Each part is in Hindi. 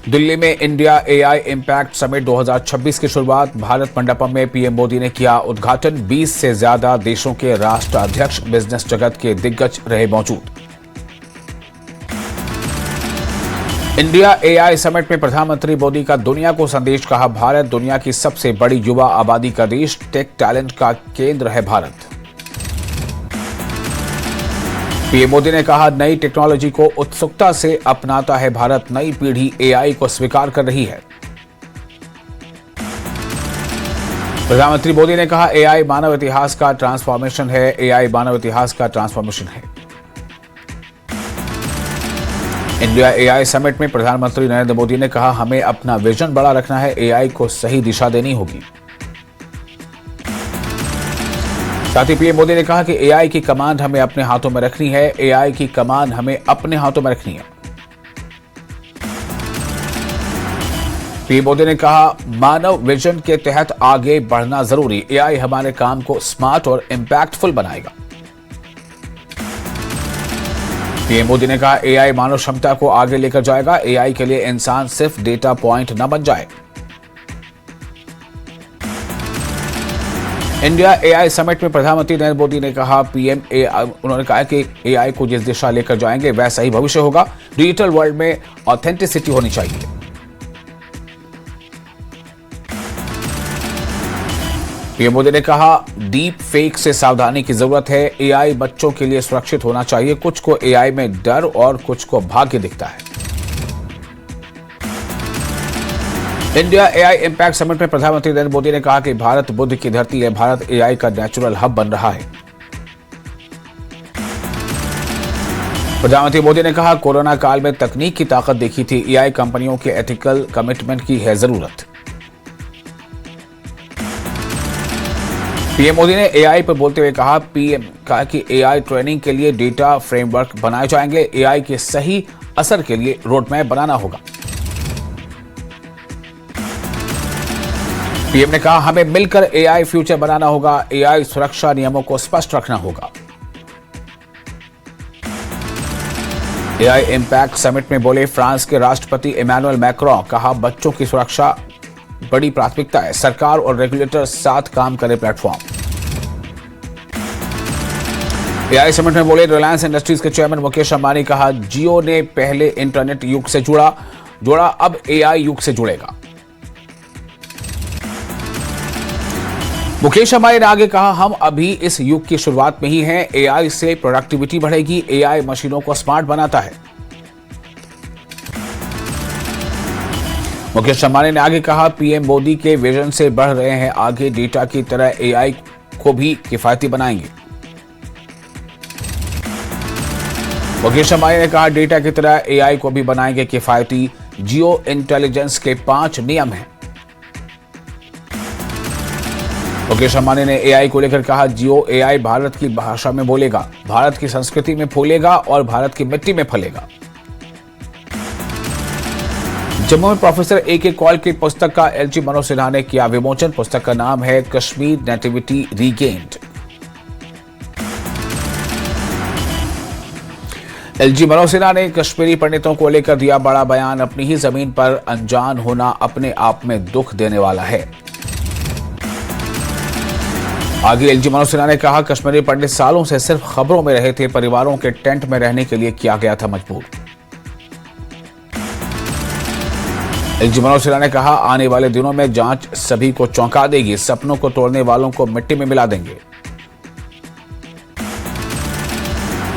दिल्ली में इंडिया एआई इम्पैक्ट समिट 2026 की शुरुआत। भारत मंडपम में पीएम मोदी ने किया उद्घाटन। 20 से ज्यादा देशों के राष्ट्राध्यक्ष, बिजनेस जगत के दिग्गज रहे मौजूद। इंडिया एआई समिट में प्रधानमंत्री मोदी का दुनिया को संदेश। कहा, भारत दुनिया की सबसे बड़ी युवा आबादी का देश, टेक टैलेंट का केंद्र है भारत। पीएम मोदी ने कहा, नई टेक्नोलॉजी को उत्सुकता से अपनाता है भारत। नई पीढ़ी एआई को स्वीकार कर रही है। प्रधानमंत्री मोदी ने कहा, एआई मानव इतिहास का ट्रांसफॉर्मेशन है। एआई मानव इतिहास का ट्रांसफॉर्मेशन है। इंडिया एआई समिट में प्रधानमंत्री नरेंद्र मोदी ने कहा, हमें अपना विजन बड़ा रखना है। एआई को सही दिशा देनी होगी। साथ ही पीएम मोदी ने कहा कि एआई की कमांड हमें अपने हाथों में रखनी है। एआई की कमांड हमें अपने हाथों में रखनी है। पीएम मोदी ने कहा, मानव विजन के तहत आगे बढ़ना जरूरी। एआई हमारे काम को स्मार्ट और इंपैक्टफुल बनाएगा। पीएम मोदी ने कहा, एआई मानव क्षमता को आगे लेकर जाएगा। एआई के लिए इंसान सिर्फ डेटा पॉइंट न बन जाए। इंडिया एआई समिट में प्रधानमंत्री नरेंद्र मोदी ने कहा, उन्होंने कहा कि एआई को जिस दिशा लेकर जाएंगे वैसा ही भविष्य होगा। डिजिटल वर्ल्ड में ऑथेंटिसिटी होनी चाहिए। पीएम मोदी ने कहा, डीप फेक से सावधानी की जरूरत है। एआई बच्चों के लिए सुरक्षित होना चाहिए। कुछ को एआई में डर और कुछ को भाग्य दिखता है। इंडिया एआई इम्पैक्ट समिट में प्रधानमंत्री नरेंद्र मोदी ने कहा कि भारत बुद्ध की धरती है। भारत एआई का नेचुरल हब बन रहा है। प्रधानमंत्री मोदी ने कहा, कोरोना काल में तकनीक की ताकत देखी थी। एआई कंपनियों के एथिकल कमिटमेंट की है जरूरत। पीएम मोदी ने एआई पर बोलते हुए कहा कि एआई ट्रेनिंग के लिए डेटा फ्रेमवर्क बनाए जाएंगे। एआई के सही असर के लिए रोडमैप बनाना होगा। पीएम ने कहा, हमें मिलकर एआई फ्यूचर बनाना होगा। एआई सुरक्षा नियमों को स्पष्ट रखना होगा। एआई इम्पैक्ट समिट में बोले फ्रांस के राष्ट्रपति इमैनुअल मैक्रों। कहा, बच्चों की सुरक्षा बड़ी प्राथमिकता है। सरकार और रेगुलेटर साथ काम करे प्लेटफॉर्म। एआई समिट में बोले रिलायंस इंडस्ट्रीज के चेयरमैन मुकेश अंबानी। कहा, जियो ने पहले इंटरनेट युग से जोड़ा अब एआई युग से जुड़ेगा। मुकेश अंबानी ने आगे कहा, हम अभी इस युग की शुरुआत में ही हैं। एआई से प्रोडक्टिविटी बढ़ेगी। एआई मशीनों को स्मार्ट बनाता है। मुकेश अंबानी ने आगे कहा, पीएम मोदी के विजन से बढ़ रहे हैं आगे। डेटा की तरह एआई को भी किफायती बनाएंगे। मुकेश अंबानी ने कहा, डेटा की तरह एआई को भी बनाएंगे किफायती। जियो इंटेलिजेंस के 5 नियम हैं। मुकेश अंबानी ने एआई को लेकर कहा, जियो एआई भारत की भाषा में बोलेगा, भारत की संस्कृति में फूलेगा और भारत की मिट्टी में फलेगा। जम्मू में प्रोफेसर ए.के. कौल की पुस्तक का एलजी मनोज सिन्हा ने किया विमोचन। पुस्तक का नाम है Kashmir nativity regained. LG Manoj Sinha ने कश्मीरी पंडितों को लेकर दिया बड़ा बयान। अपनी ही जमीन पर अनजान होना अपने आप में दुख देने वाला है। आगे एलजी मनोज सिन्हा ने कहा, कश्मीरी पंडित सालों से सिर्फ खबरों में रहे थे। परिवारों के टेंट में रहने के लिए किया गया था मजबूर। एलजी मनोज सिन्हा ने कहा, आने वाले दिनों में जांच सभी को चौंका देगी। सपनों को तोड़ने वालों को मिट्टी में मिला देंगे।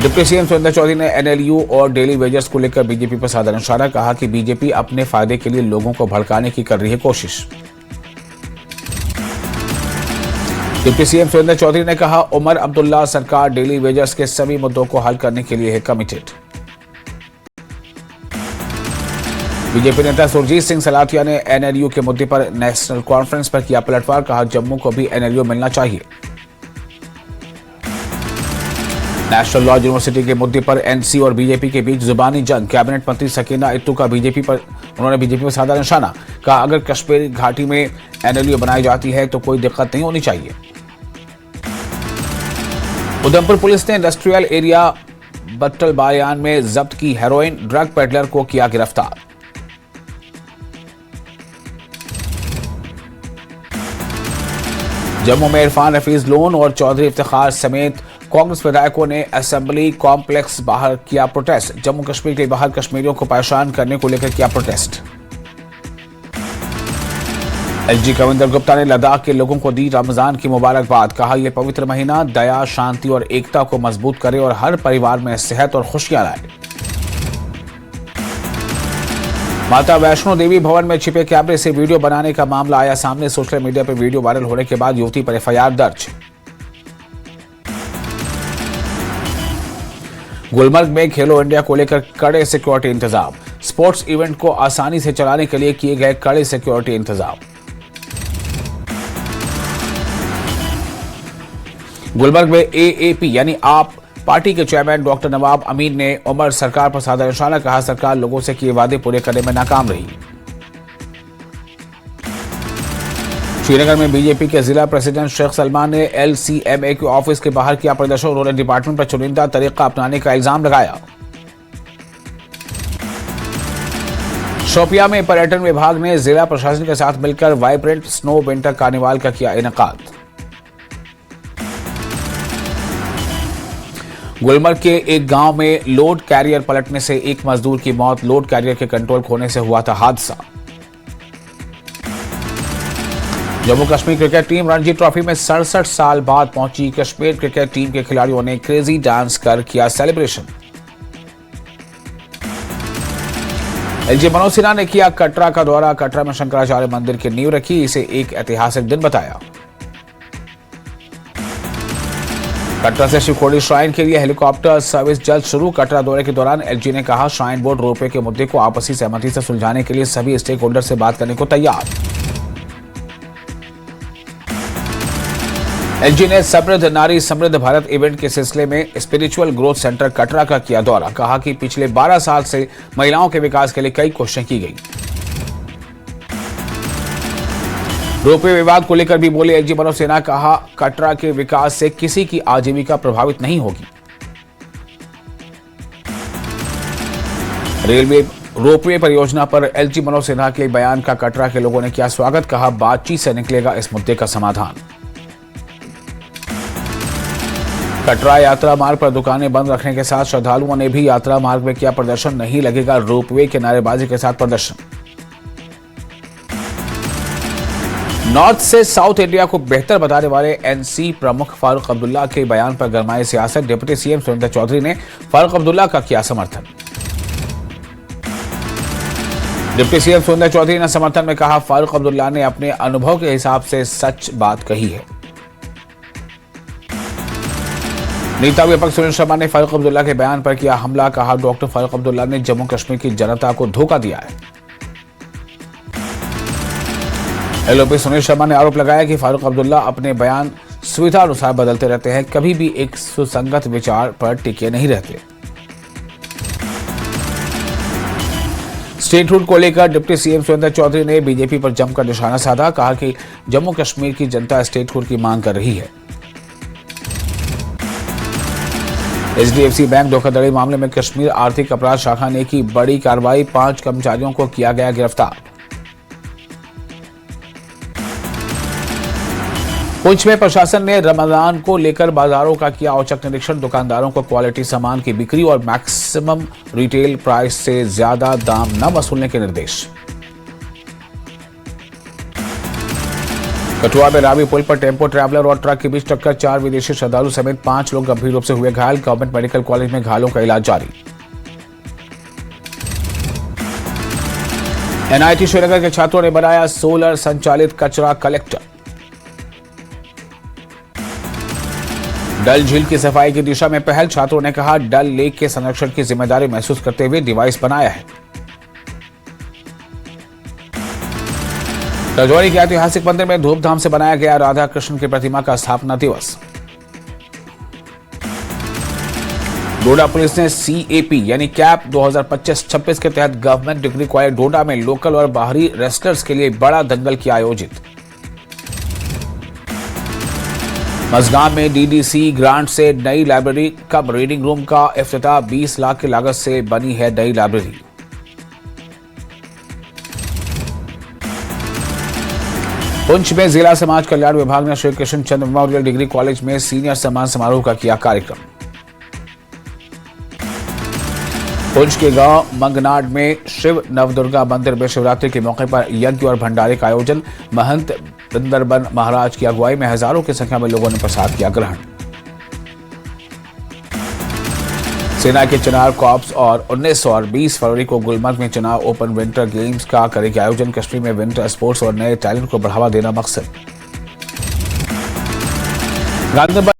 डिप्टी सीएम सुरेंद्र चौधरी ने एनएलयू और डेली वेजर्स को लेकर बीजेपी पर साधा निशाना। कहा कि बीजेपी अपने फायदे के लिए लोगों को भड़काने की कर रही है कोशिश। डिप्टी सीएम सुरेंद्र चौधरी ने कहा, उमर अब्दुल्ला सरकार डेली वेजर्स के सभी मुद्दों को हल करने के लिए है कमिटेड। बीजेपी नेता सुरजीत सिंह सलाथिया ने एनएलयू के मुद्दे पर नेशनल कॉन्फ्रेंस पर किया पलटवार। कहा, जम्मू को भी एनएलयू मिलना चाहिए। नेशनल लॉ यूनिवर्सिटी के मुद्दे पर एनसी और बीजेपी के बीच जुबानी जंग। कैबिनेट मंत्री सकीना इत्तू का बीजेपी पर साधा निशाना। कहा, अगर कश्मीर घाटी में एनएलयू बनाई जाती है तो कोई दिक्कत नहीं होनी चाहिए। उधमपुर पुलिस ने इंडस्ट्रियल एरिया बट्टल बायान में जब्त की हेरोइन। ड्रग पेडलर को किया गिरफ्तार। जम्मू में इरफान हफीज लोन और चौधरी इफ्तिखार समेत कांग्रेस विधायकों ने असेंबली कॉम्प्लेक्स बाहर किया प्रोटेस्ट। जम्मू कश्मीर के बाहर कश्मीरियों को परेशान करने को लेकर किया प्रोटेस्ट। एसजी कविंदर गुप्ता ने लद्दाख के लोगों को दी रमजान की मुबारकबाद। कहा, यह पवित्र महीना दया, शांति और एकता को मजबूत करे और हर परिवार में सेहत और खुशियां लाए। माता वैष्णो देवी भवन में छिपे कैमरे से वीडियो बनाने का मामला आया सामने। सोशल मीडिया पर वीडियो वायरल होने के बाद युवती पर एफआईआर दर्ज। गुलमर्ग में खेलो इंडिया को लेकर कड़े सिक्योरिटी इंतजाम। स्पोर्ट्स इवेंट को आसानी से चलाने के लिए किए गए कड़े सिक्योरिटी इंतजाम। गुलमर्ग में एएपी यानी आप पार्टी के चेयरमैन डॉक्टर नवाब अमीन ने उमर सरकार पर साधा निशाना। कहा, सरकार लोगों से किए वादे पूरे करने में नाकाम रही। श्रीनगर में बीजेपी के जिला प्रेसिडेंट शेख सलमान ने एलसीएमए के ऑफिस के बाहर किया प्रदर्शन। उन्होंने डिपार्टमेंट पर चुनिंदा तरीका अपनाने का इल्जाम लगाया। शोपियां में पर्यटन विभाग ने जिला प्रशासन के साथ मिलकर वाइब्रेंट स्नो विंटर कार्निवाल का किया इनेकाद। गुलमर्ग के एक गांव में लोड कैरियर पलटने से एक मजदूर की मौत। लोड कैरियर के कंट्रोल खोने से हुआ था हादसा। Jammu Kashmir cricket team Ranji trophy में 67 साल बाद पहुंची। कश्मीर क्रिकेट टीम के खिलाड़ियों ने क्रेजी डांस कर किया सेलिब्रेशन। एलजी मनोज सिन्हा ने किया कटरा का दौरा। कटरा में शंकराचार्य मंदिर की नींव रखी। इसे एक ऐतिहासिक दिन बताया। कटरा से शिवखोड़ी श्राइन के लिए हेलीकॉप्टर सर्विस जल्द शुरू। कटरा दौरे के दौरान एलजी ने कहा, श्राइन बोर्ड रोपवे के मुद्दे को आपसी सहमति से सुलझाने के लिए सभी स्टेक होल्डर से बात करने को तैयार। एलजी ने समृद्ध नारी समृद्ध भारत इवेंट के सिलसिले में स्पिरिचुअल ग्रोथ सेंटर कटरा का किया दौरा। कहा कि पिछले 12 साल से महिलाओं के विकास के लिए कई कोशिशें की गई। रोपवे विवाद को लेकर भी बोले एलजी मनोज सिन्हा। कहा, कटरा के विकास से किसी की आजीविका प्रभावित नहीं होगी। रेलवे रोपवे परियोजना पर एलजी मनोज सिन्हा के बयान का कटरा के लोगों ने किया स्वागत। कहा, बातचीत से निकलेगा इस मुद्दे का समाधान। कटरा यात्रा मार्ग पर दुकानें बंद रखने के साथ श्रद्धालुओं ने भी यात्रा मार्ग में किया प्रदर्शन। नहीं लगेगा रोपवे के नारेबाजी के साथ प्रदर्शन। नॉर्थ से साउथ इंडिया को बेहतर बताने वाले एनसी प्रमुख फारूक अब्दुल्ला के बयान पर गरमाई सियासत। डिप्टी सीएम सुरेंद्र चौधरी ने फारूक अब्दुल्ला का किया समर्थन। डिप्टी सीएम सुरेंद्र चौधरी ने समर्थन में कहा, फारूक अब्दुल्ला ने अपने अनुभव के हिसाब से सच बात कही है। नेता विपक्ष सुनील शर्मा ने फारूक अब्दुल्ला के बयान पर किया हमला। कहा, डॉक्टर फारूक अब्दुल्ला ने जम्मू कश्मीर की जनता को धोखा दिया है। एलओपी सुनील शर्मा ने आरोप लगाया कि फारूक अब्दुल्ला अपने बयान सुविधा अनुसार बदलते रहते हैं, कभी भी एक सुसंगत विचार पर टिके नहीं रहते। स्टेटहुड को लेकर डिप्टी सीएम सुरेंद्र चौधरी ने बीजेपी पर जमकर निशाना साधा। कहा कि जम्मू कश्मीर की जनता स्टेटहुड की मांग कर रही है। एचडीएफसी बैंक धोखाधड़ी मामले में कश्मीर आर्थिक अपराध शाखा ने की बड़ी कार्रवाई। 5 कर्मचारियों को किया गया गिरफ्तार। पुंछ में प्रशासन ने रमजान को लेकर बाजारों का किया औचक निरीक्षण। दुकानदारों को क्वालिटी सामान की बिक्री और मैक्सिमम रिटेल प्राइस से ज्यादा दाम न वसूलने के निर्देश। कठुआ में रावी पुल पर टेम्पो ट्रैवलर और ट्रक के बीच टक्कर। 4 विदेशी श्रद्धालु समेत 5 लोग गंभीर रूप से हुए घायल। गवर्नमेंट मेडिकल कॉलेज में घायलों का इलाज जारी। एनआईटी श्रीनगर के छात्रों ने बनाया सोलर संचालित कचरा कलेक्टर। डल झील की सफाई की दिशा में पहल। छात्रों ने कहा, डल लेक के संरक्षण की जिम्मेदारी महसूस करते हुए डिवाइस बनाया है। रजौरी के ऐतिहासिक मंदिर में धूमधाम से बनाया गया राधा कृष्ण की प्रतिमा का स्थापना दिवस। डोडा पुलिस ने सीएपी यानी कैप 2025-26 के तहत गवर्नमेंट डिग्री कॉलेज डोडा में लोकल और बाहरी रेस्लर्स के लिए बड़ा दंगल किया आयोजित। मजगांव में डीडीसी ग्रांट से नई लाइब्रेरी कम रीडिंग रूम का इफ्तिताह। 20 लाख की लागत से बनी है नई लाइब्रेरी। पुंछ में जिला समाज कल्याण विभाग ने श्री कृष्ण चंद्र मेमोरियल डिग्री कॉलेज में सीनियर सम्मान समारोह का किया कार्यक्रम। पुंछ के गांव मंगनाड में शिव नवदुर्गा मंदिर में शिवरात्रि के मौके पर यज्ञ और भंडारे का आयोजन। महंत बिंदरबन महाराज की अगुवाई में हजारों की संख्या में लोगों ने प्रसाद किया ग्रहण। सेना के चिनार कॉर्प्स और 19 और 20 फरवरी को गुलमर्ग में चुनाव ओपन विंटर गेम्स का करेगी आयोजन। कश्मीर में विंटर स्पोर्ट्स और नए टैलेंट को बढ़ावा देना मकसद। गांधीनगर